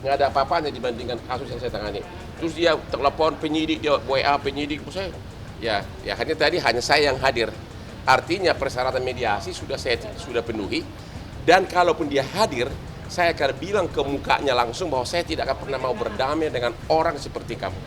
nggak ada apa-apanya dibandingkan kasus yang saya tangani. Terus dia telepon penyidik, dia WA penyidik, saya ya hanya tadi hanya saya yang hadir. Artinya persyaratan mediasi sudah penuhi, dan kalaupun dia hadir, saya akan bilang ke mukanya langsung bahwa saya tidak akan pernah mau berdamai dengan orang seperti kamu.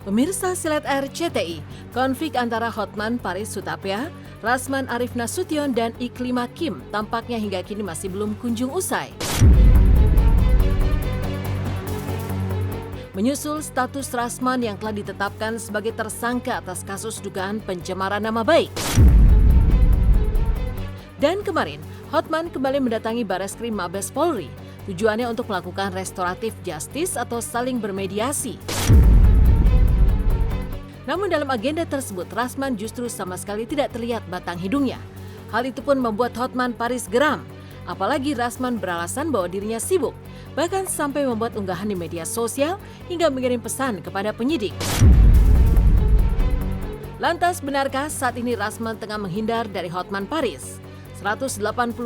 Pemirsa Silet RCTI, konflik antara Hotman Paris Hutapea, Rasman Arif Nasution, dan Iklimah Kim tampaknya hingga kini masih belum kunjung usai. Menyusul status Rasman yang telah ditetapkan sebagai tersangka atas kasus dugaan pencemaran nama baik. Dan kemarin, Hotman kembali mendatangi Bareskrim Mabes Polri, tujuannya untuk melakukan restoratif justice atau saling bermediasi. Namun dalam agenda tersebut, Rasman justru sama sekali tidak terlihat batang hidungnya. Hal itu pun membuat Hotman Paris geram. Apalagi Rasman beralasan bahwa dirinya sibuk, bahkan sampai membuat unggahan di media sosial hingga mengirim pesan kepada penyidik. Lantas benarkah saat ini Rasman tengah menghindar dari Hotman Paris? 180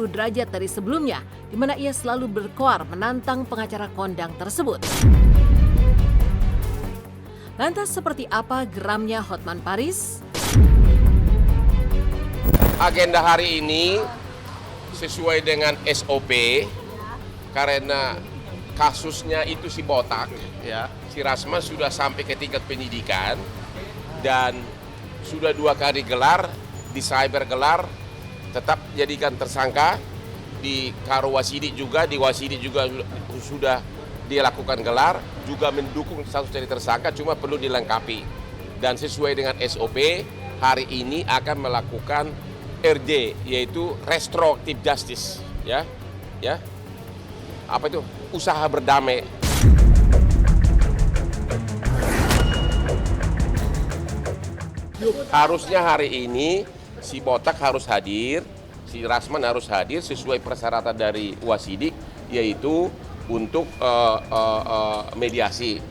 derajat dari sebelumnya, di mana ia selalu berkoar menantang pengacara kondang tersebut. Lantas seperti apa geramnya Hotman Paris? Agenda hari ini sesuai dengan SOP, karena kasusnya itu si botak, ya, si Rasman sudah sampai ke tingkat penyidikan dan sudah 2 kali gelar, di cyber gelar, tetap jadikan tersangka, di Karo Wasidik juga, di Wasidik juga sudah dia lakukan gelar, juga mendukung status jadi tersangka, cuma perlu dilengkapi. Dan sesuai dengan SOP, hari ini akan melakukan RJ, yaitu restoratif justice, ya. Apa itu? Usaha berdamai. Harusnya hari ini si botak harus hadir, si Rasman harus hadir sesuai persyaratan dari Wasidik, yaitu untuk mediasi.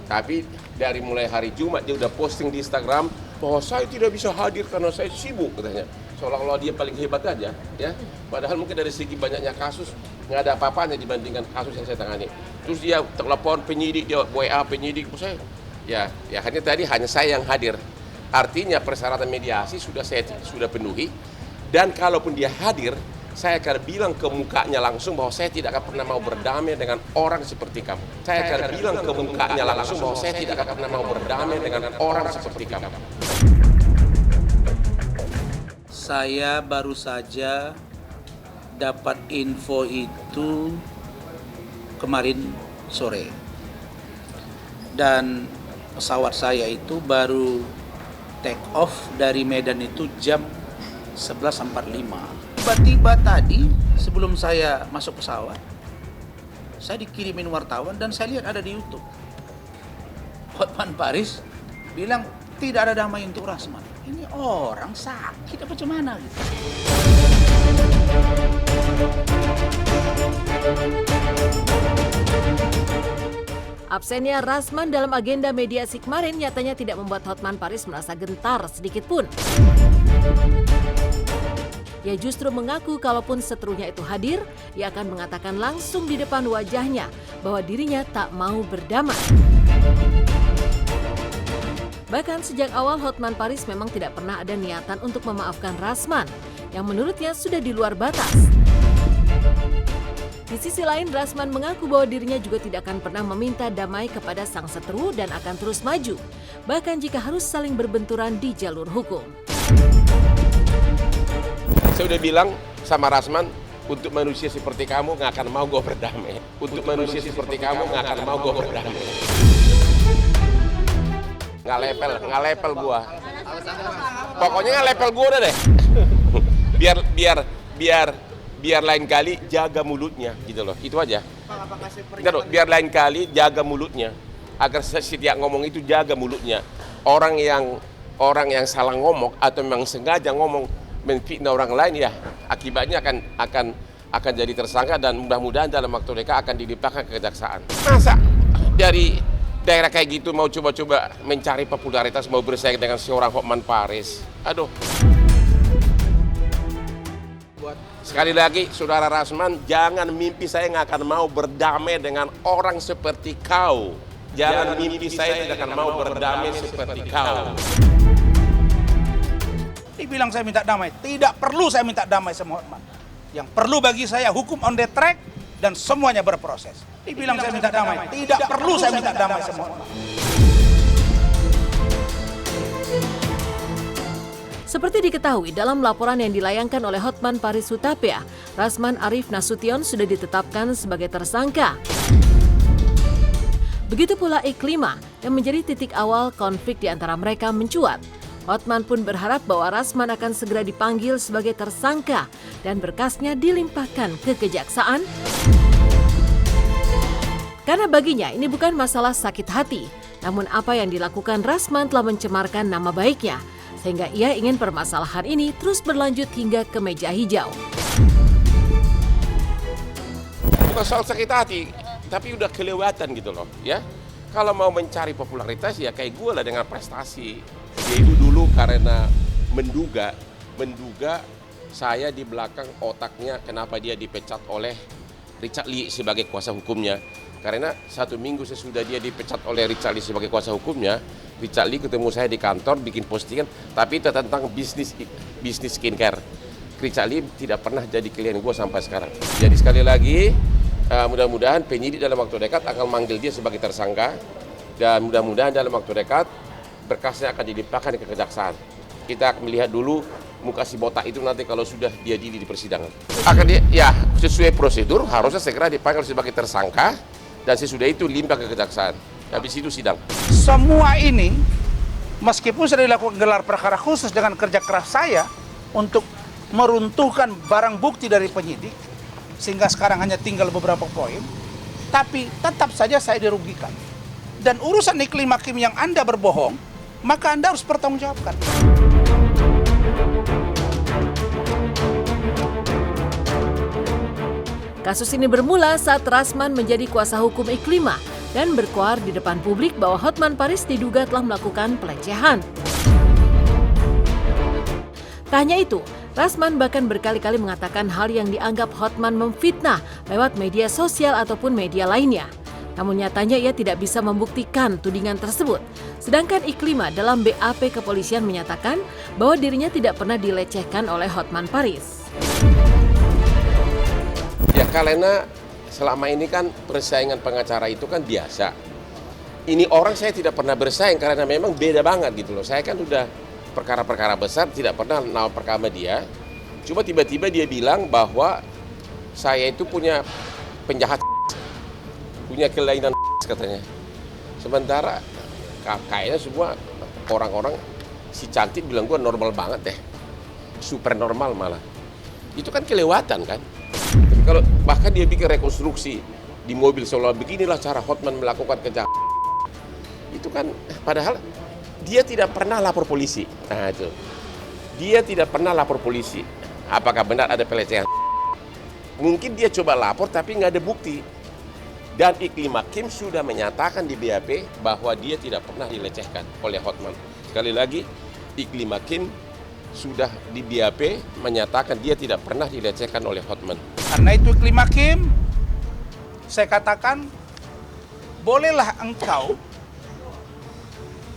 Tapi dari mulai hari Jumat dia udah posting di Instagram bahwa saya tidak bisa hadir karena saya sibuk, katanya. Seolah-olah dia paling hebat aja, ya. Padahal mungkin dari segi banyaknya kasus nggak ada apa-apanya dibandingkan kasus yang saya tangani. Terus dia telepon penyidik, dia WA penyidik, saya ya hanya tadi hanya saya yang hadir. Artinya persyaratan mediasi sudah penuhi, dan kalaupun dia hadir, saya akan bilang ke mukanya langsung bahwa saya tidak akan pernah mau berdamai dengan orang seperti kamu. Saya akan bilang ke mukanya langsung bahwa saya tidak akan pernah mau berdamai dengan orang seperti kamu. Saya baru saja dapat info itu kemarin sore. Dan pesawat saya itu baru take off dari Medan itu jam 11.45. Tiba-tiba tadi sebelum saya masuk pesawat, saya dikirimin wartawan dan saya lihat ada di YouTube. Hotman Paris bilang tidak ada damai untuk Rasman. Ini orang sakit apa gimana gitu. Absennya Rasman dalam agenda mediasi kemarin nyatanya tidak membuat Hotman Paris merasa gentar sedikit pun. Ia justru mengaku kalaupun seterunya itu hadir, ia akan mengatakan langsung di depan wajahnya bahwa dirinya tak mau berdamai. Bahkan sejak awal Hotman Paris memang tidak pernah ada niatan untuk memaafkan Rasman, yang menurutnya sudah di luar batas. Di sisi lain, Rasman mengaku bahwa dirinya juga tidak akan pernah meminta damai kepada sang seteru dan akan terus maju, bahkan jika harus saling berbenturan di jalur hukum. Saya udah bilang sama Rasman, untuk manusia seperti kamu nggak akan mau gue berdamai. Untuk manusia seperti kamu nggak akan mau gue berdamai. Nggak lepel gue. Pokoknya nggak lepel gue udah deh. biar lain kali jaga mulutnya gitu loh. Itu aja. Biar lain kali jaga mulutnya. Agar setiap ngomong itu jaga mulutnya. Orang yang salah ngomong atau memang sengaja ngomong menfitnah orang lain, ya akibatnya akan jadi tersangka dan mudah-mudahan dalam waktu dekat akan dilimpahkan ke kejaksaan. Masa daerah kayak gitu mau coba-coba mencari popularitas, mau bersaing dengan seorang Hotman Paris. Aduh. Sekali lagi, Saudara Rasman, jangan mimpi saya nggak akan mau berdamai dengan orang seperti kau. Jangan mimpi saya tidak akan mau berdamai seperti kau. Dibilang saya minta damai, tidak perlu saya minta damai sama Hotman. Yang perlu bagi saya hukum on the track dan semuanya berproses. Dibilang saya minta damai, tidak perlu saya minta damai sama Hotman. Seperti diketahui dalam laporan yang dilayangkan oleh Hotman Paris Hutapea, Rasman Arif Nasution sudah ditetapkan sebagai tersangka. Begitu pula Iklima yang menjadi titik awal konflik di antara mereka mencuat. Hotman pun berharap bahwa Rasman akan segera dipanggil sebagai tersangka dan berkasnya dilimpahkan ke kejaksaan. Karena baginya ini bukan masalah sakit hati, namun apa yang dilakukan Rasman telah mencemarkan nama baiknya, sehingga ia ingin permasalahan ini terus berlanjut hingga ke meja hijau. Bukan soal sakit hati, tapi udah kelewatan gitu loh, ya. Kalau mau mencari popularitas ya kayak gue lah dengan prestasi. Dia itu dulu karena menduga saya di belakang otaknya kenapa dia dipecat oleh Richard Lee sebagai kuasa hukumnya. Karena 1 minggu sesudah dia dipecat oleh Richard Lee sebagai kuasa hukumnya, Richard Lee ketemu saya di kantor bikin postingan, tapi itu tentang bisnis skincare. Richard Lee tidak pernah jadi klien gue sampai sekarang. Jadi sekali lagi, mudah-mudahan penyidik dalam waktu dekat akan manggil dia sebagai tersangka, dan mudah-mudahan dalam waktu dekat berkasnya akan dilimpahkan ke kejaksaan. Kita akan melihat dulu muka si botak itu nanti kalau sudah dia di persidangan. Akan dia, ya sesuai prosedur harusnya segera dipanggil sebagai tersangka dan sesudah itu limpah ke kejaksaan. Habis itu sidang. Semua ini, meskipun sudah dilakukan gelar perkara khusus dengan kerja keras saya untuk meruntuhkan barang bukti dari penyidik, sehingga sekarang hanya tinggal beberapa poin, tapi tetap saja saya dirugikan. Dan urusan Iklim Hakim yang Anda berbohong, maka Anda harus pertanggungjawabkan. Kasus ini bermula saat Rasman menjadi kuasa hukum Iklima dan berkuar di depan publik bahwa Hotman Paris diduga telah melakukan pelecehan. Tak hanya itu, Rasman bahkan berkali-kali mengatakan hal yang dianggap Hotman memfitnah lewat media sosial ataupun media lainnya. Namun nyatanya ia tidak bisa membuktikan tudingan tersebut. Sedangkan Iklima dalam BAP kepolisian menyatakan bahwa dirinya tidak pernah dilecehkan oleh Hotman Paris. Ya karena selama ini kan persaingan pengacara itu kan biasa. Ini orang saya tidak pernah bersaing karena memang beda banget gitu loh. Saya kan udah perkara-perkara besar tidak pernah nawar perkara sama dia. Cuma tiba-tiba dia bilang bahwa saya itu punya penjahat, punya kelainan katanya. Sementara kayaknya semua orang-orang si cantik bilang gua normal banget deh. Super normal malah. Itu kan kelewatan kan. Tapi kalau bahkan dia bikin rekonstruksi di mobil seolah beginilah cara Hotman melakukan kejahatan. Itu kan padahal dia tidak pernah lapor polisi. Nah itu. Dia tidak pernah lapor polisi. Apakah benar ada pelecehan? Mungkin dia coba lapor tapi nggak ada bukti. Dan Iklim Hakim sudah menyatakan di BAP bahwa dia tidak pernah dilecehkan oleh Hotman. Sekali lagi, Iklim Hakim sudah di BAP menyatakan dia tidak pernah dilecehkan oleh Hotman. Karena itu Iklim Hakim, saya katakan, bolehlah engkau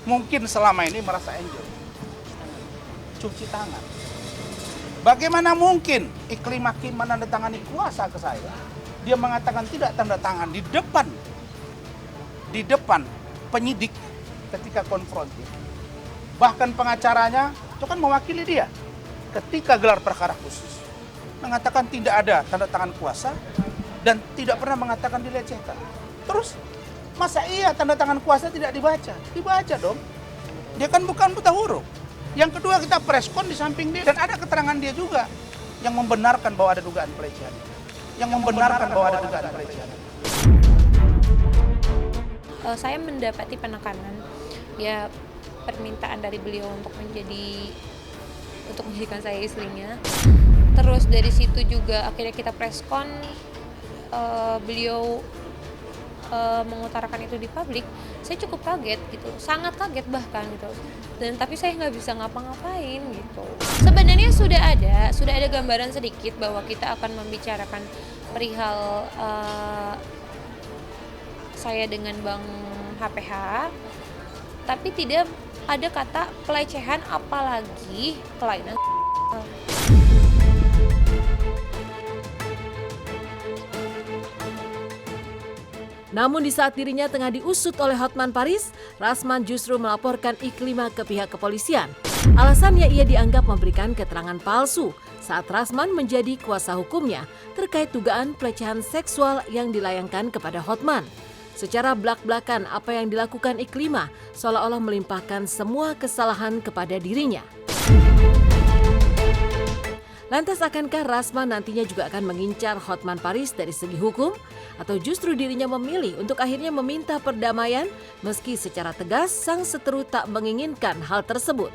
mungkin selama ini merasa enjoy. Cuci tangan. Bagaimana mungkin Iklim Hakim menandatangani kuasa ke saya? Dia mengatakan tidak tanda tangan di depan penyidik ketika konfrontir. Bahkan pengacaranya itu kan mewakili dia ketika gelar perkara khusus. Mengatakan tidak ada tanda tangan kuasa dan tidak pernah mengatakan dilecehkan. Terus masa iya tanda tangan kuasa tidak dibaca? Dibaca dong. Dia kan bukan buta huruf. Yang kedua kita preskon di samping dia dan ada keterangan dia juga yang membenarkan bahwa ada dugaan pelecehan. Saya mendapati penekanan, ya permintaan dari beliau untuk menjadikan saya istrinya. Terus dari situ juga akhirnya kita preskon, beliau mengutarakan itu di publik, saya cukup kaget gitu, sangat kaget bahkan gitu. Dan tapi saya nggak bisa ngapa-ngapain gitu. Sebenarnya sudah ada gambaran sedikit bahwa kita akan membicarakan perihal saya dengan Bang HPH, tapi tidak ada kata pelecehan apalagi kelainan. Namun di saat dirinya tengah diusut oleh Hotman Paris, Rasman justru melaporkan Iklima ke pihak kepolisian. Alasannya ia dianggap memberikan keterangan palsu saat Rasman menjadi kuasa hukumnya terkait dugaan pelecehan seksual yang dilayangkan kepada Hotman. Secara belak-belakan apa yang dilakukan Iklima seolah-olah melimpahkan semua kesalahan kepada dirinya. Lantas akankah Rasman nantinya juga akan mengincar Hotman Paris dari segi hukum? Atau justru dirinya memilih untuk akhirnya meminta perdamaian meski secara tegas sang seteru tak menginginkan hal tersebut?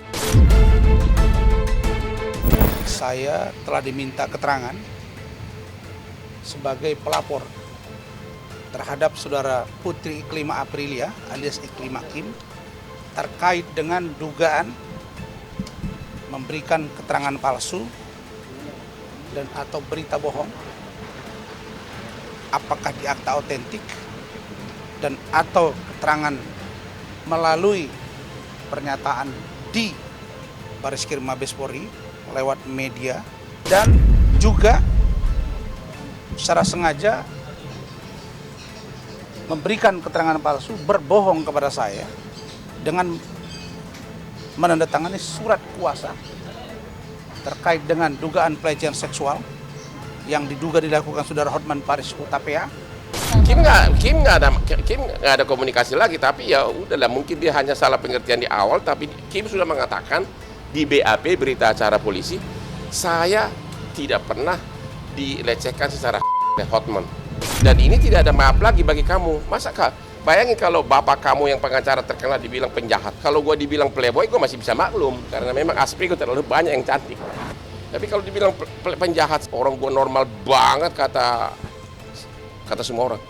Saya telah diminta keterangan sebagai pelapor terhadap saudara Putri Iklima Aprilia alias Iklima Kim terkait dengan dugaan memberikan keterangan palsu dan atau berita bohong, apakah di akta otentik dan atau keterangan melalui pernyataan di Baris-Krim Mabes Polri lewat media, dan juga secara sengaja memberikan keterangan palsu, berbohong kepada saya dengan menandatangani surat kuasa terkait dengan dugaan pelecehan seksual yang diduga dilakukan saudara Hotman Paris Hutapea. Kim nggak ada komunikasi lagi, tapi ya udahlah, mungkin dia hanya salah pengertian di awal, tapi Kim sudah mengatakan di BAP berita acara polisi, saya tidak pernah dilecehkan secara Hotman. Dan ini tidak ada maaf lagi bagi kamu. Masa bayangin kalau bapak kamu yang pengacara terkenal dibilang penjahat. Kalau gue dibilang playboy, gue masih bisa maklum. Karena memang aspek gue terlalu banyak yang cantik. Tapi kalau dibilang penjahat, orang gue normal banget kata semua orang.